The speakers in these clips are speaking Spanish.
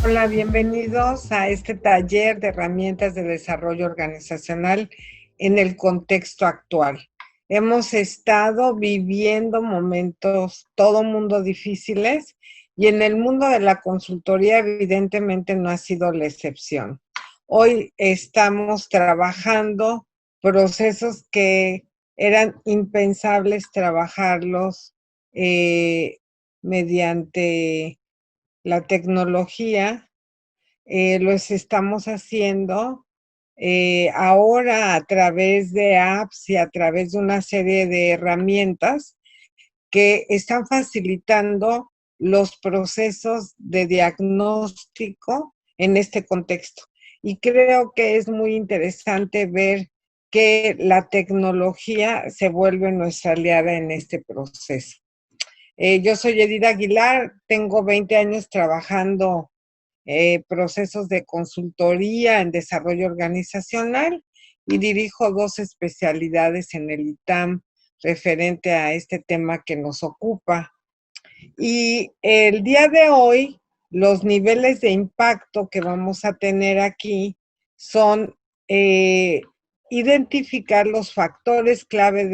Hola, bienvenidos a este taller de herramientas de desarrollo organizacional en el contexto actual. Hemos estado viviendo momentos, todo mundo difíciles, y en el mundo de la consultoría evidentemente no ha sido la excepción. Hoy estamos trabajando procesos que eran impensables trabajarlos mediante la tecnología. Los estamos haciendo ahora a través de apps y a través de una serie de herramientas que están facilitando los procesos de diagnóstico en este contexto. Y creo que es muy interesante ver que la tecnología se vuelve nuestra aliada en este proceso. Yo soy Edith Aguilar, tengo 20 años trabajando procesos de consultoría en desarrollo organizacional y dirijo 2 especialidades en el ITAM referente a este tema que nos ocupa. Y el día de hoy, los niveles de impacto que vamos a tener aquí son identificar los factores clave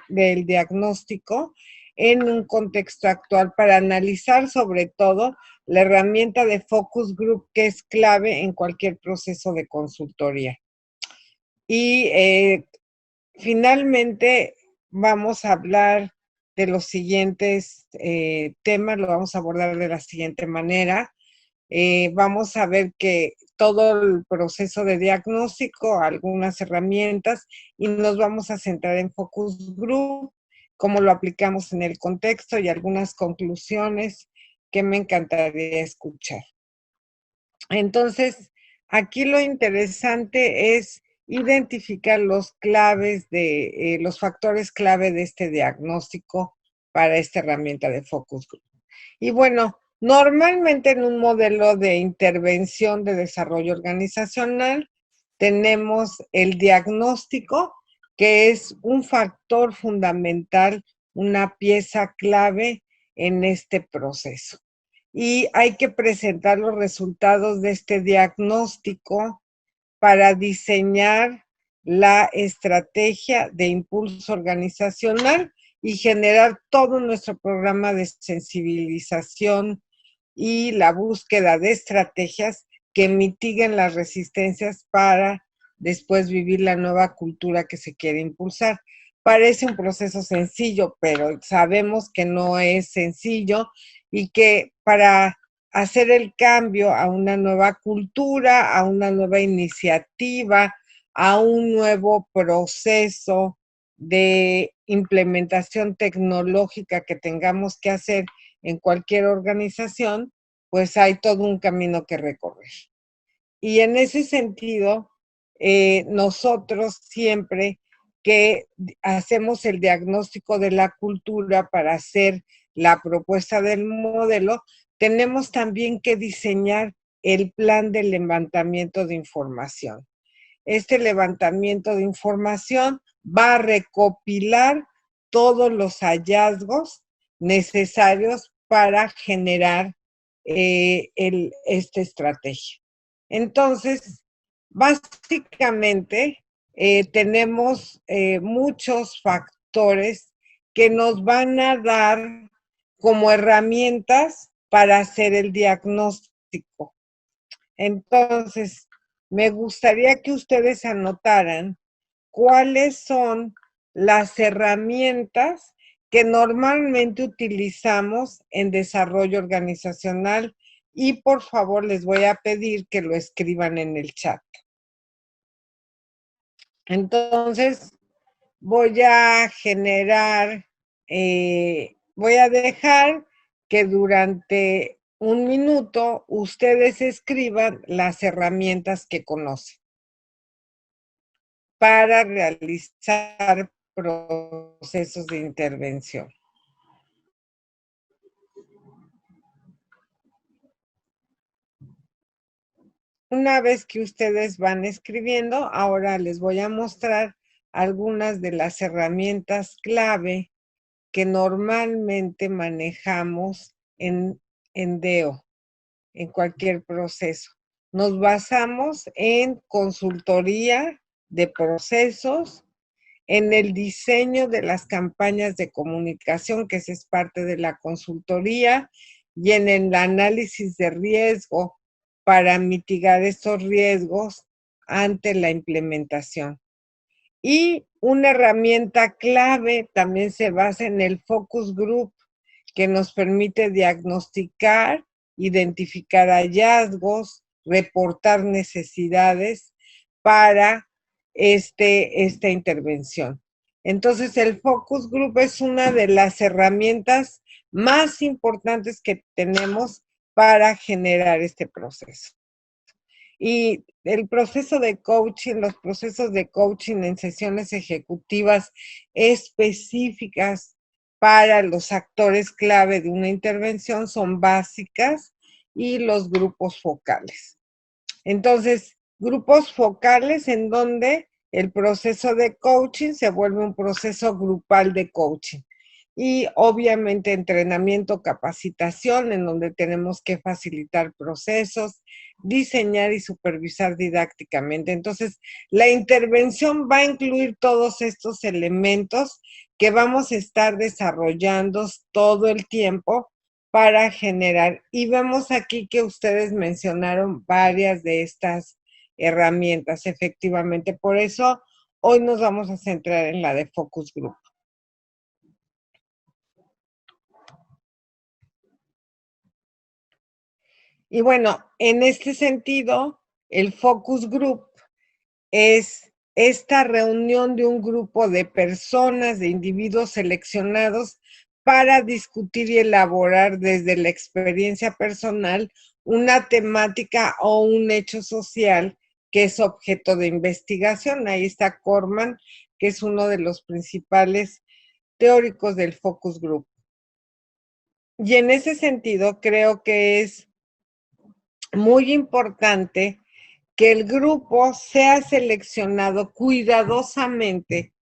del diagnóstico en un contexto actual para analizar sobre todo la herramienta de focus group que es clave en cualquier proceso de consultoría. Y finalmente vamos a hablar de los siguientes temas, lo vamos a abordar de la siguiente manera. Vamos a ver que todo el proceso de diagnóstico, algunas herramientas, y nos vamos a centrar en focus group, cómo lo aplicamos en el contexto y algunas conclusiones que me encantaría escuchar. Entonces, aquí lo interesante es identificar los claves de los factores clave de este diagnóstico para esta herramienta de focus group. Y bueno, normalmente en un modelo de intervención de desarrollo organizacional tenemos el diagnóstico, que es un factor fundamental, una pieza clave en este proceso. Y hay que presentar los resultados de este diagnóstico para diseñar la estrategia de impulso organizacional y generar todo nuestro programa de sensibilización y la búsqueda de estrategias que mitiguen las resistencias para después vivir la nueva cultura que se quiere impulsar. Parece un proceso sencillo, pero sabemos que no es sencillo y que para hacer el cambio a una nueva cultura, a una nueva iniciativa, a un nuevo proceso de implementación tecnológica que tengamos que hacer en cualquier organización, pues hay todo un camino que recorrer. Y en ese sentido, nosotros siempre que hacemos el diagnóstico de la cultura para hacer la propuesta del modelo, tenemos también que diseñar el plan de levantamiento de información. Este levantamiento de información va a recopilar todos los hallazgos necesarios para generar esta estrategia. Entonces, básicamente, tenemos muchos factores que nos van a dar como herramientas para hacer el diagnóstico. Entonces, me gustaría que ustedes anotaran cuáles son las herramientas que normalmente utilizamos en desarrollo organizacional y por favor les voy a pedir que lo escriban en el chat. Entonces, voy a generar, voy a dejar que durante un minuto ustedes escriban las herramientas que conocen para realizar procesos de intervención. Una vez que ustedes van escribiendo, ahora les voy a mostrar algunas de las herramientas clave que normalmente manejamos en DEO. en cualquier proceso. Nos basamos en consultoría de procesos, en el diseño de las campañas de comunicación, que esa es parte de la consultoría, y en el análisis de riesgo para mitigar estos riesgos ante la implementación. Y una herramienta clave también se basa en el focus group, que nos permite diagnosticar, identificar hallazgos, reportar necesidades para esta intervención. Entonces, el focus group es una de las herramientas más importantes que tenemos para generar este proceso. Y el proceso de coaching, los procesos de coaching en sesiones ejecutivas específicas para los actores clave de una intervención son básicas, y los grupos focales. Entonces, grupos focales en donde el proceso de coaching se vuelve un proceso grupal de coaching. Y obviamente entrenamiento, capacitación, en donde tenemos que facilitar procesos, diseñar y supervisar didácticamente. Entonces, la intervención va a incluir todos estos elementos que vamos a estar desarrollando todo el tiempo para generar. Y vemos aquí que ustedes mencionaron varias de estas herramientas, efectivamente. Por eso, hoy nos vamos a centrar en la de Focus Group. Y bueno, en este sentido, el focus group es esta reunión de un grupo de personas, de individuos seleccionados para discutir y elaborar desde la experiencia personal una temática o un hecho social que es objeto de investigación. Ahí está Corman, que es uno de los principales teóricos del focus group. Y en ese sentido, creo que es muy importante que el grupo sea seleccionado cuidadosamente,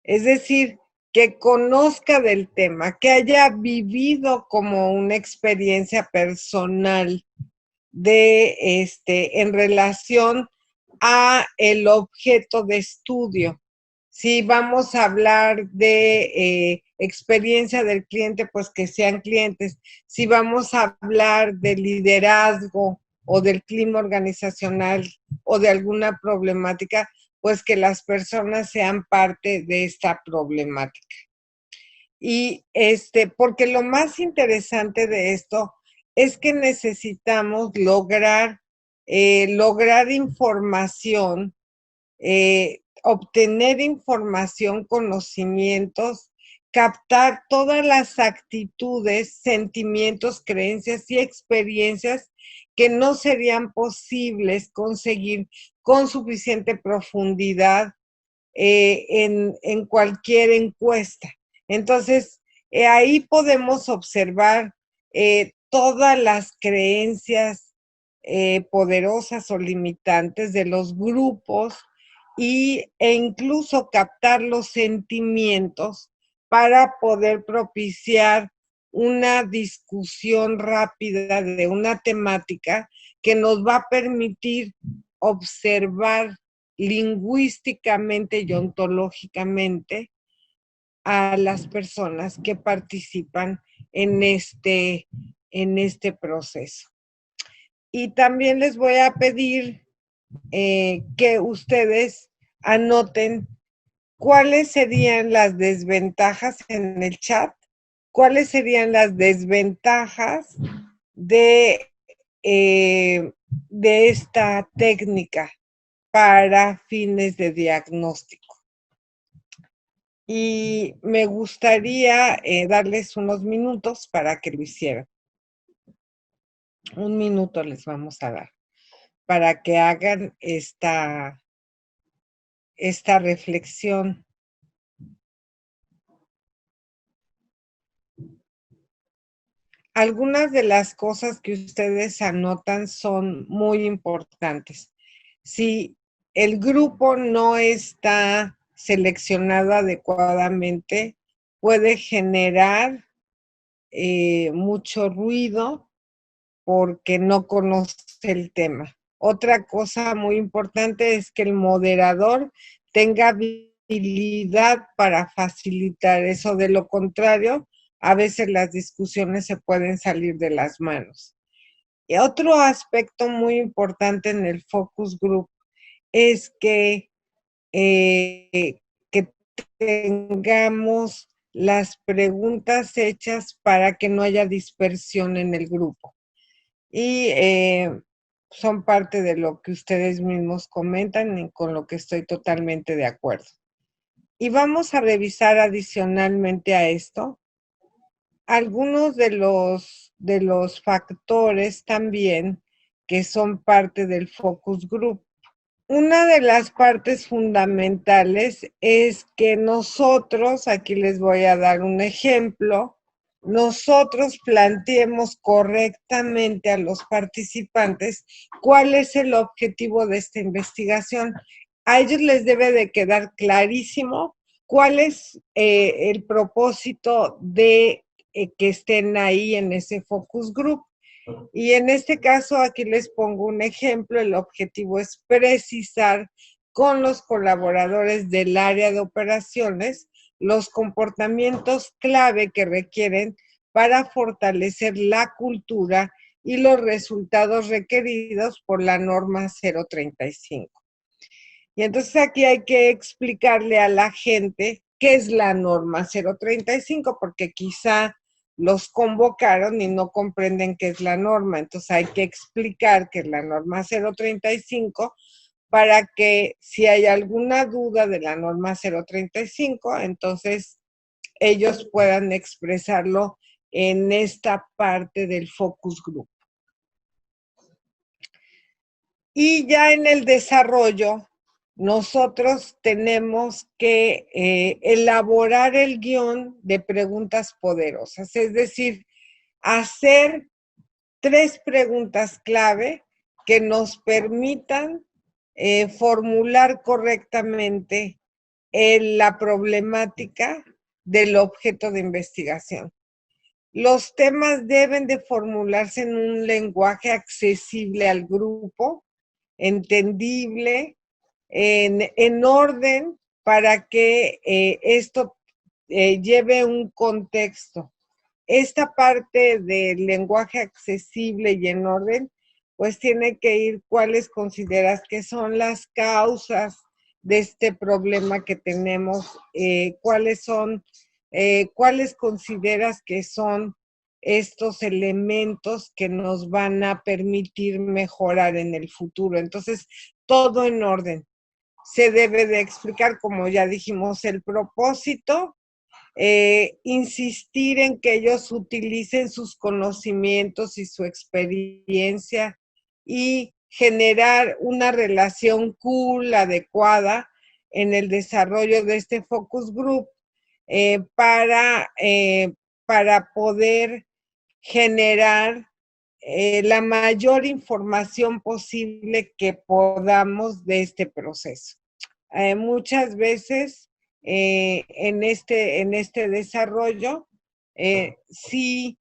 es decir, que conozca del tema, que haya vivido como una experiencia personal en relación a el objeto de estudio. Si vamos a hablar de experiencia del cliente, pues que sean clientes. Si vamos a hablar de liderazgo o del clima organizacional o de alguna problemática, pues que las personas sean parte de esta problemática. Y porque lo más interesante de esto es que necesitamos lograr información, obtener información, conocimientos, captar todas las actitudes, sentimientos, creencias y experiencias que no serían posibles conseguir con suficiente profundidad en cualquier encuesta. Entonces, ahí podemos observar todas las creencias poderosas o limitantes de los grupos e incluso captar los sentimientos para poder propiciar una discusión rápida de una temática que nos va a permitir observar lingüísticamente y ontológicamente a las personas que participan en este proceso. Y también les voy a pedir que ustedes anoten cuáles serían las desventajas en el chat, cuáles serían las desventajas de esta técnica para fines de diagnóstico. Y me gustaría darles unos minutos para que lo hicieran. Un minuto les vamos a dar para que hagan esta reflexión. Algunas de las cosas que ustedes anotan son muy importantes. Si el grupo no está seleccionado adecuadamente, puede generar mucho ruido porque no conoce el tema. Otra cosa muy importante es que el moderador tenga habilidad para facilitar eso. De lo contrario, a veces las discusiones se pueden salir de las manos. Y otro aspecto muy importante en el focus group es que tengamos las preguntas hechas para que no haya dispersión en el grupo. Y son parte de lo que ustedes mismos comentan y con lo que estoy totalmente de acuerdo. Y vamos a revisar adicionalmente a esto algunos de los factores también que son parte del focus group. Una de las partes fundamentales es que nosotros, aquí les voy a dar un ejemplo, nosotros planteemos correctamente a los participantes cuál es el objetivo de esta investigación. A ellos les debe de quedar clarísimo cuál es el propósito de que estén ahí en ese focus group. Y en este caso, aquí les pongo un ejemplo. El objetivo es precisar con los colaboradores del área de operaciones los comportamientos clave que requieren para fortalecer la cultura y los resultados requeridos por la norma 035. Y entonces aquí hay que explicarle a la gente qué es la norma 035, porque quizá los convocaron y no comprenden qué es la norma. Entonces hay que explicar qué es la norma 035 para que si hay alguna duda de la norma 035, entonces ellos puedan expresarlo en esta parte del focus group. Y ya en el desarrollo, nosotros tenemos que elaborar el guión de preguntas poderosas, es decir, hacer 3 preguntas clave que nos permitan formular correctamente la problemática del objeto de investigación. Los temas deben de formularse en un lenguaje accesible al grupo, entendible, en orden para que esto lleve un contexto. Esta parte del lenguaje accesible y en orden, pues tiene que ir cuáles consideras que son las causas de este problema que tenemos, cuáles consideras que son estos elementos que nos van a permitir mejorar en el futuro. Entonces, todo en orden. Se debe de explicar, como ya dijimos, el propósito, insistir en que ellos utilicen sus conocimientos y su experiencia y generar una relación cool, adecuada en el desarrollo de este focus group para poder generar la mayor información posible que podamos de este proceso. Muchas veces en este desarrollo, sí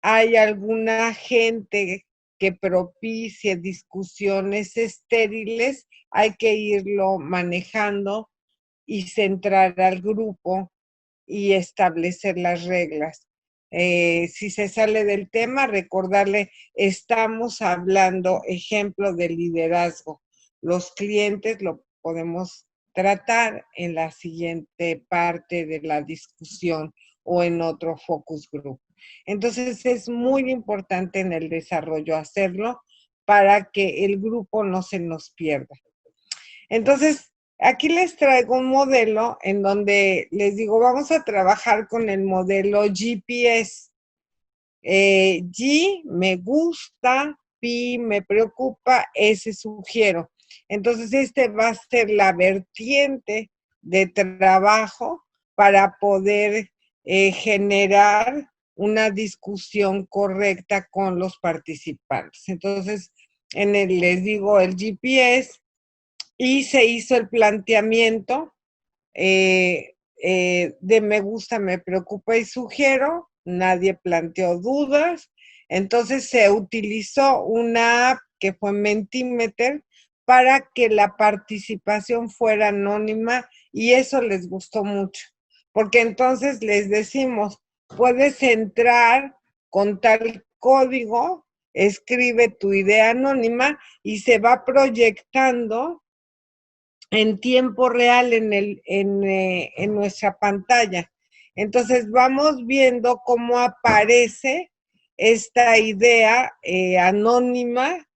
hay alguna gente que propicie discusiones estériles, hay que irlo manejando y centrar al grupo y establecer las reglas. Si se sale del tema, recordarle, estamos hablando, ejemplo de liderazgo. Los clientes lo podemos tratar en la siguiente parte de la discusión o en otro focus group. Entonces es muy importante en el desarrollo hacerlo para que el grupo no se nos pierda. Entonces, aquí les traigo un modelo en donde les digo, vamos a trabajar con el modelo GPS. G, me gusta, P, me preocupa, S, sugiero. Entonces, este va a ser la vertiente de trabajo para poder generar una discusión correcta con los participantes. Entonces, les digo el GPS, y se hizo el planteamiento de me gusta, me preocupa y sugiero. Nadie planteó dudas. Entonces se utilizó una app que fue Mentimeter para que la participación fuera anónima y eso les gustó mucho, porque entonces les decimos, puedes entrar con tal código, escribe tu idea anónima y se va proyectando en tiempo real en nuestra pantalla. Entonces vamos viendo cómo aparece esta idea anónima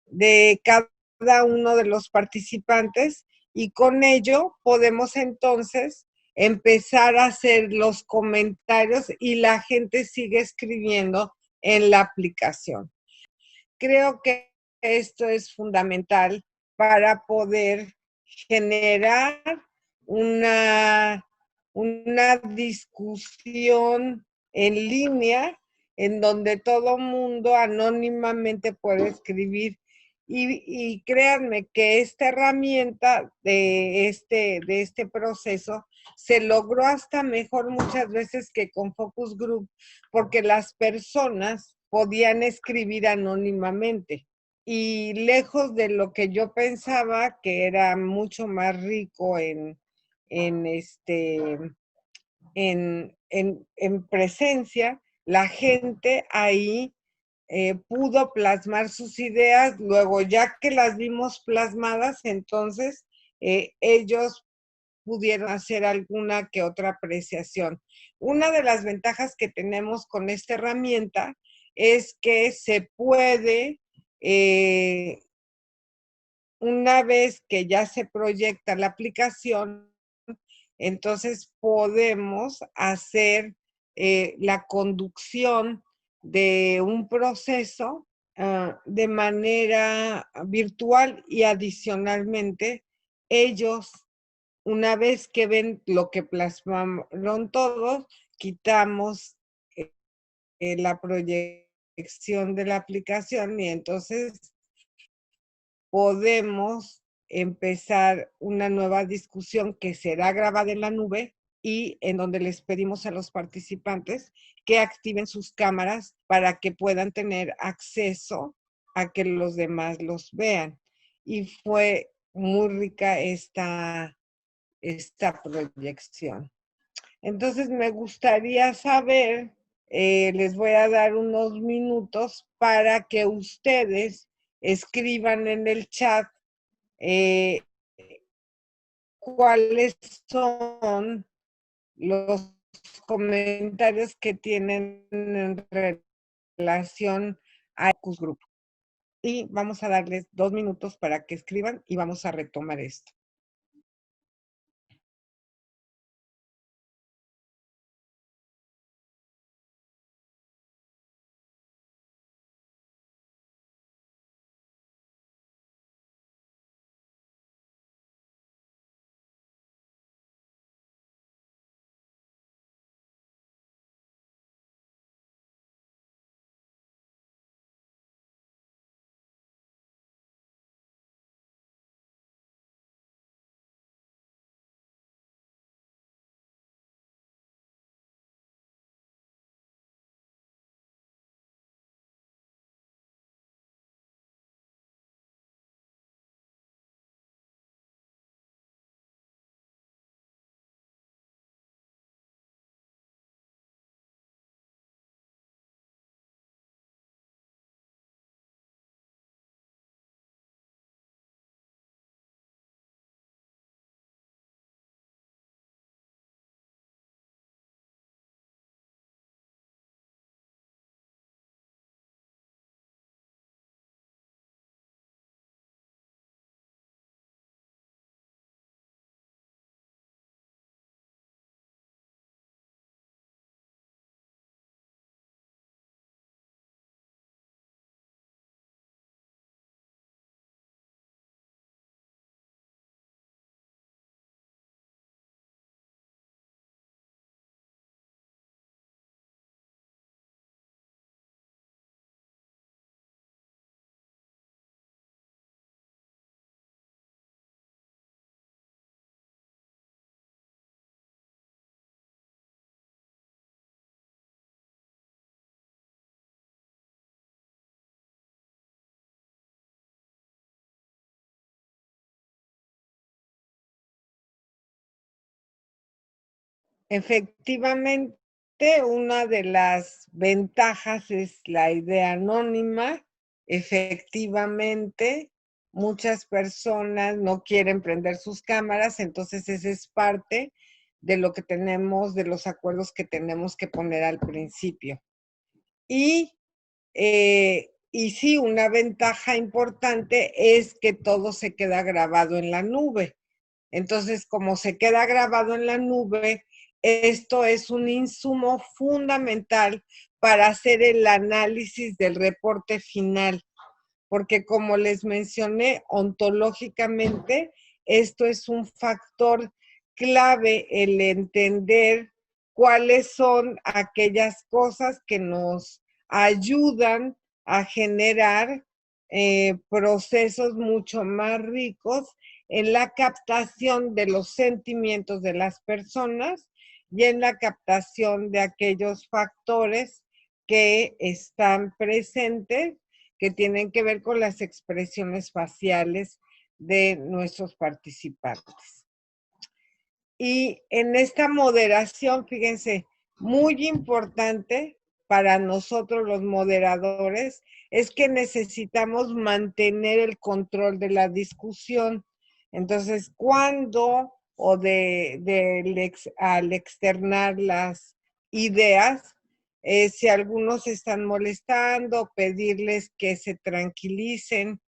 de cada uno de los participantes y con ello podemos entonces empezar a hacer los comentarios y la gente sigue escribiendo en la aplicación. Creo que esto es fundamental para poder generar una, una discusión en línea en donde todo mundo anónimamente puede escribir. Y créanme que esta herramienta de este proceso se logró hasta mejor muchas veces que con Focus Group, porque las personas podían escribir anónimamente. Y lejos de lo que yo pensaba, que era mucho más rico en, este, en presencia, la gente ahí pudo plasmar sus ideas, luego ya que las vimos plasmadas, entonces ellos pudieron hacer alguna que otra apreciación. Una de las ventajas que tenemos con esta herramienta es que se puede, una vez que ya se proyecta la aplicación, entonces podemos hacer la conducción de un proceso de manera virtual y adicionalmente ellos, una vez que ven lo que plasmaron todos, quitamos la proyección de la aplicación y entonces podemos empezar una nueva discusión que será grabada en la nube y en donde les pedimos a los participantes que activen sus cámaras para que puedan tener acceso a que los demás los vean. Y fue muy rica esta proyección. Entonces me gustaría saber, les voy a dar unos minutos para que ustedes escriban en el chat eh, cuáles son los comentarios que tienen en relación a Focus Group. Y vamos a darles 2 minutos para que escriban y vamos a retomar esto. Efectivamente, una de las ventajas es la idea anónima. Efectivamente, muchas personas no quieren prender sus cámaras, entonces esa es parte de lo que tenemos, de los acuerdos que tenemos que poner al principio. Y sí, una ventaja importante es que todo se queda grabado en la nube. Entonces, como se queda grabado en la nube, esto es un insumo fundamental para hacer el análisis del reporte final, porque como les mencioné, ontológicamente, esto es un factor clave, el entender cuáles son aquellas cosas que nos ayudan a generar procesos mucho más ricos en la captación de los sentimientos de las personas y en la captación de aquellos factores que están presentes, que tienen que ver con las expresiones faciales de nuestros participantes. Y en esta moderación, fíjense, muy importante para nosotros los moderadores es que necesitamos mantener el control de la discusión. Entonces, cuando al externar las ideas, si algunos están molestando, pedirles que se tranquilicen,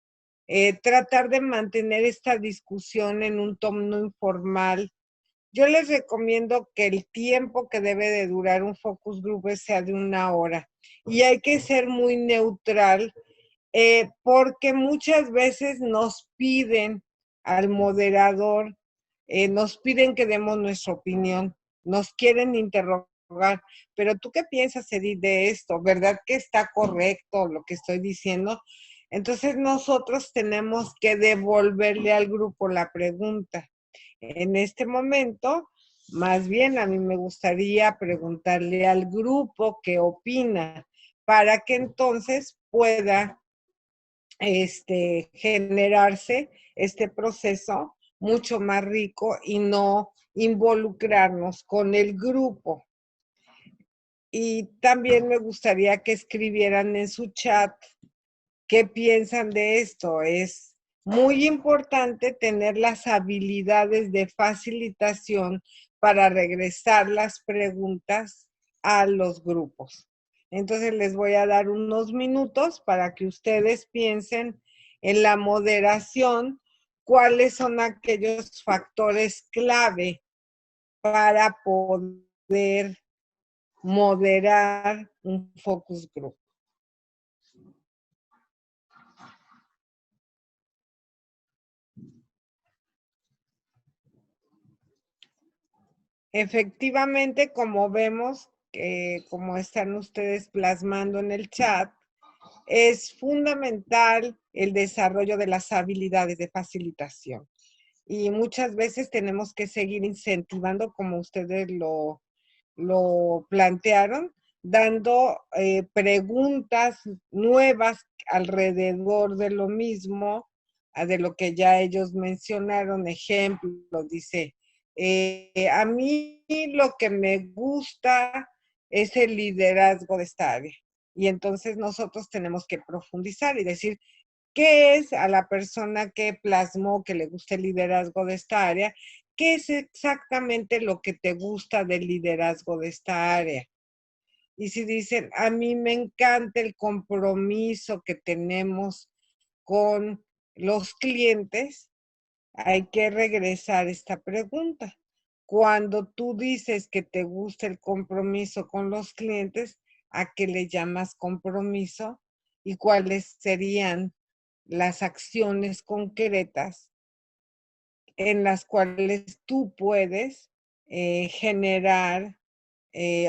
tratar de mantener esta discusión en un tono informal. Yo les recomiendo que el tiempo que debe de durar un focus group sea de 1 hora y hay que ser muy neutral, porque muchas veces nos piden al moderador, nos piden que demos nuestra opinión, nos quieren interrogar, pero ¿tú qué piensas, Edith, de esto? ¿Verdad que está correcto lo que estoy diciendo? Entonces nosotros tenemos que devolverle al grupo la pregunta. En este momento, más bien a mí me gustaría preguntarle al grupo qué opina, para que entonces pueda generarse este proceso mucho más rico y no involucrarnos con el grupo. Y también me gustaría que escribieran en su chat qué piensan de esto. Es muy importante tener las habilidades de facilitación para regresar las preguntas a los grupos. Entonces les voy a dar unos minutos para que ustedes piensen en la moderación, cuáles son aquellos factores clave para poder moderar un focus group. Efectivamente, como vemos, como están ustedes plasmando en el chat, es fundamental el desarrollo de las habilidades de facilitación. Y muchas veces tenemos que seguir incentivando, como ustedes lo plantearon, dando preguntas nuevas alrededor de lo mismo, de lo que ya ellos mencionaron. Ejemplo, dice, a mí lo que me gusta es el liderazgo de esta área. Y entonces nosotros tenemos que profundizar y decir, ¿qué es a la persona que plasmó que le gusta el liderazgo de esta área? ¿Qué es exactamente lo que te gusta del liderazgo de esta área? Y si dicen, a mí me encanta el compromiso que tenemos con los clientes, hay que regresar esta pregunta. Cuando tú dices que te gusta el compromiso con los clientes, ¿a qué le llamas compromiso? ¿Y cuáles serían las acciones concretas en las cuales tú puedes generar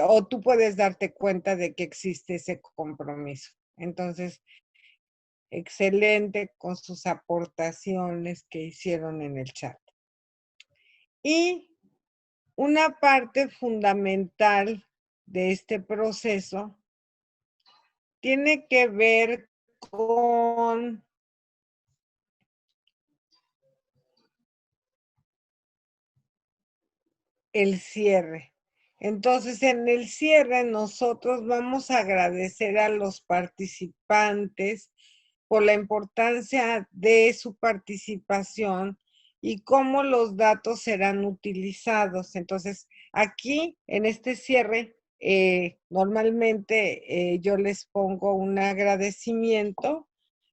o tú puedes darte cuenta de que existe ese compromiso? Entonces, excelente con sus aportaciones que hicieron en el chat. Y una parte fundamental de este proceso tiene que ver con el cierre. Entonces, en el cierre, nosotros vamos a agradecer a los participantes por la importancia de su participación y cómo los datos serán utilizados. Entonces, aquí, en este cierre, normalmente yo les pongo un agradecimiento,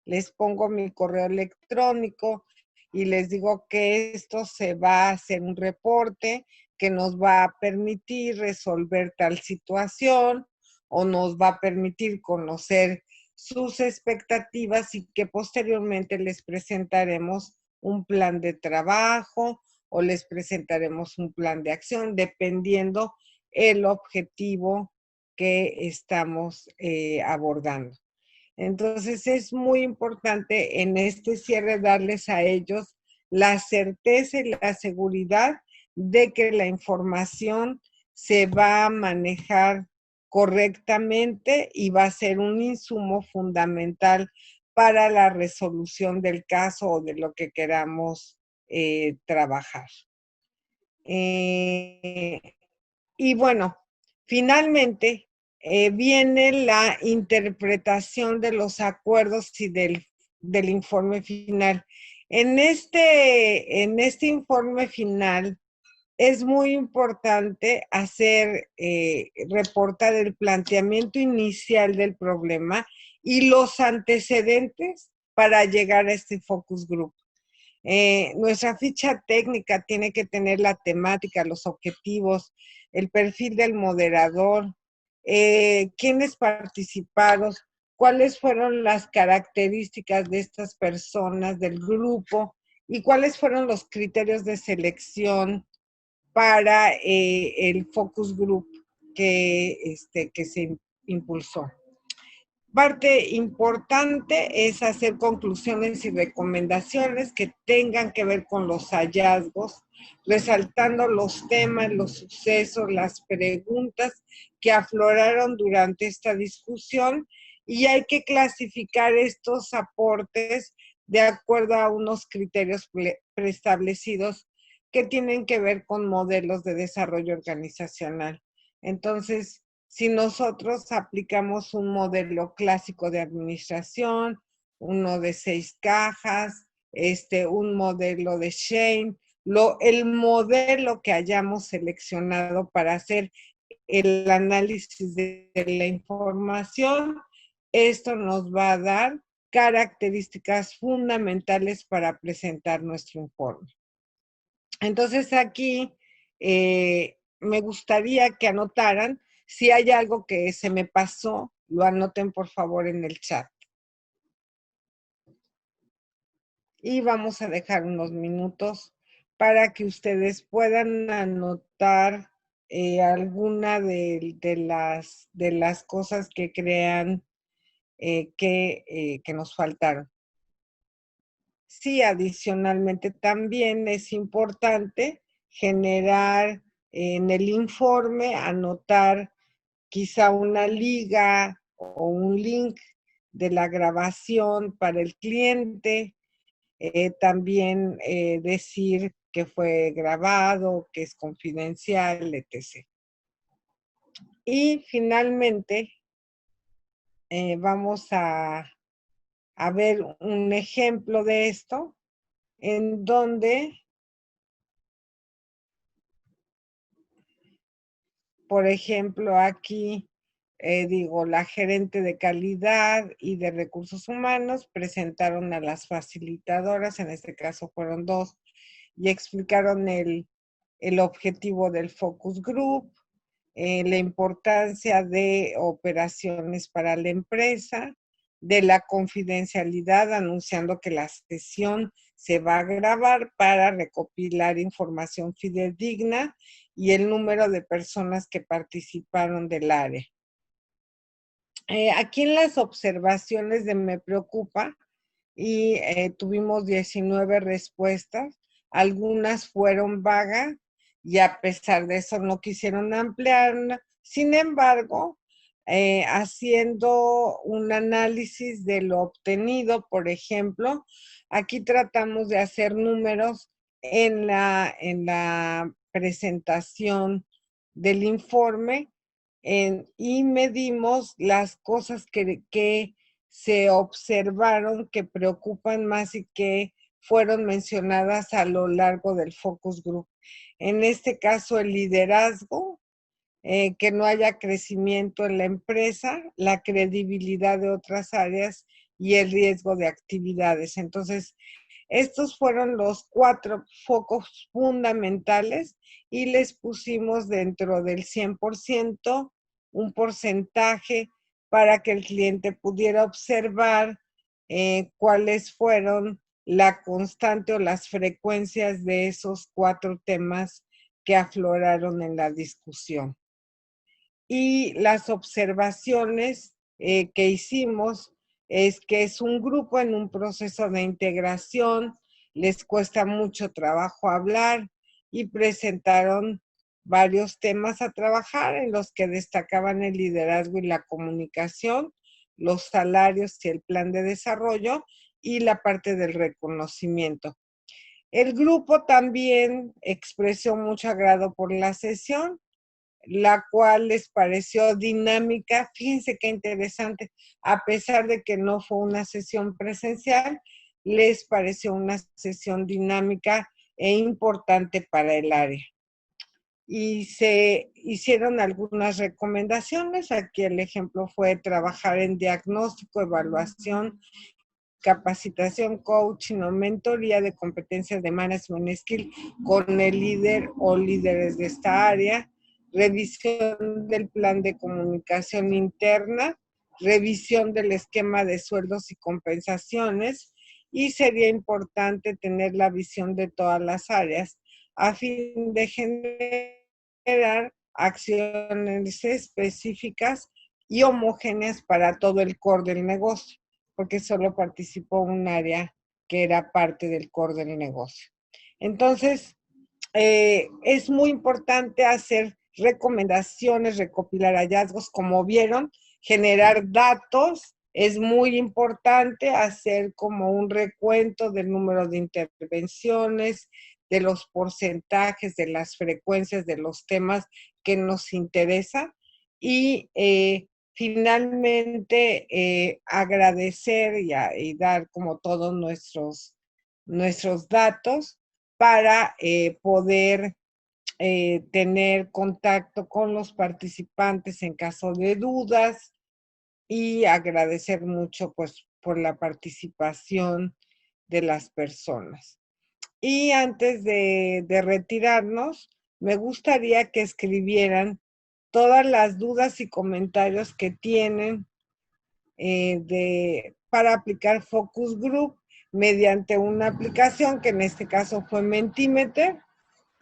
les pongo mi correo electrónico y les digo que esto se va a hacer un reporte que nos va a permitir resolver tal situación o nos va a permitir conocer sus expectativas y que posteriormente les presentaremos un plan de trabajo o les presentaremos un plan de acción, dependiendo el objetivo que estamos abordando. Entonces es muy importante en este cierre darles a ellos la certeza y la seguridad de que la información se va a manejar correctamente y va a ser un insumo fundamental para la resolución del caso o de lo que queramos trabajar. Y bueno, finalmente viene la interpretación de los acuerdos y del informe final. En este informe final es muy importante reportar el planteamiento inicial del problema y los antecedentes para llegar a este focus group. Nuestra ficha técnica tiene que tener la temática, los objetivos, el perfil del moderador, quiénes participaron, cuáles fueron las características de estas personas del grupo y cuáles fueron los criterios de selección para el focus group que se impulsó. Parte importante es hacer conclusiones y recomendaciones que tengan que ver con los hallazgos, resaltando los temas, los sucesos, las preguntas que afloraron durante esta discusión, y hay que clasificar estos aportes de acuerdo a unos criterios preestablecidos que tienen que ver con modelos de desarrollo organizacional. Entonces, si nosotros aplicamos un modelo clásico de administración, uno de 6 cajas, un modelo de Shane, el modelo que hayamos seleccionado para hacer el análisis de la información, esto nos va a dar características fundamentales para presentar nuestro informe. Entonces aquí me gustaría que anotaran. Si hay algo que se me pasó, lo anoten por favor en el chat. Y vamos a dejar unos minutos para que ustedes puedan anotar alguna de las cosas que crean que nos faltaron. Sí, adicionalmente también es importante generar en el informe, anotar quizá una liga o un link de la grabación para el cliente, también decir que fue grabado, que es confidencial, etc. Y finalmente vamos a ver un ejemplo de esto, en donde, por ejemplo, aquí la gerente de calidad y de recursos humanos presentaron a las facilitadoras, en este caso fueron 2, y explicaron el objetivo del focus group, la importancia de operaciones para la empresa, de la confidencialidad, anunciando que la sesión se va a grabar para recopilar información fidedigna y el número de personas que participaron del área. Aquí en las observaciones de Me Preocupa, y tuvimos 19 respuestas, algunas fueron vagas y a pesar de eso no quisieron ampliar. Sin embargo, haciendo un análisis de lo obtenido, por ejemplo, aquí tratamos de hacer números en la presentación del informe y medimos las cosas que se observaron que preocupan más y que fueron mencionadas a lo largo del focus group. En este caso, el liderazgo, que no haya crecimiento en la empresa, la credibilidad de otras áreas y el riesgo de actividades. Entonces, estos fueron los 4 focos fundamentales y les pusimos dentro del 100% un porcentaje para que el cliente pudiera observar cuáles fueron la constante o las frecuencias de esos 4 temas que afloraron en la discusión. Y las observaciones que hicimos es que es un grupo en un proceso de integración, les cuesta mucho trabajo hablar y presentaron varios temas a trabajar en los que destacaban el liderazgo y la comunicación, los salarios y el plan de desarrollo y la parte del reconocimiento. El grupo también expresó mucho agrado por la sesión, la cual les pareció dinámica. Fíjense qué interesante, a pesar de que no fue una sesión presencial, les pareció una sesión dinámica e importante para el área. Y se hicieron algunas recomendaciones. Aquí el ejemplo fue trabajar en diagnóstico, evaluación, capacitación, coaching o mentoría de competencias de management skill con el líder o líderes de esta área, revisión del plan de comunicación interna, revisión del esquema de sueldos y compensaciones, y sería importante tener la visión de todas las áreas a fin de generar acciones específicas y homogéneas para todo el core del negocio, porque solo participó un área que era parte del core del negocio. Entonces, es muy importante hacer recomendaciones, recopilar hallazgos, como vieron, generar datos. Es muy importante hacer como un recuento del número de intervenciones, de los porcentajes, de las frecuencias, de los temas que nos interesan y finalmente agradecer y dar como todos nuestros datos para poder tener contacto con los participantes en caso de dudas y agradecer mucho pues por la participación de las personas. Y antes de retirarnos, me gustaría que escribieran todas las dudas y comentarios que tienen para aplicar Focus Group mediante una aplicación que en este caso fue Mentimeter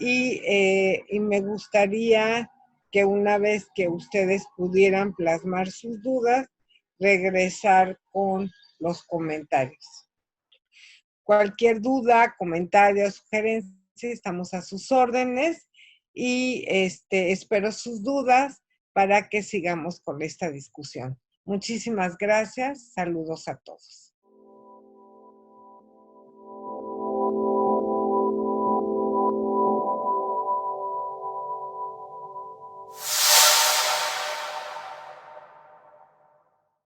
y me gustaría que una vez que ustedes pudieran plasmar sus dudas, regresar con los comentarios. Cualquier duda, comentario, sugerencia, estamos a sus órdenes y espero sus dudas para que sigamos con esta discusión. Muchísimas gracias. Saludos a todos.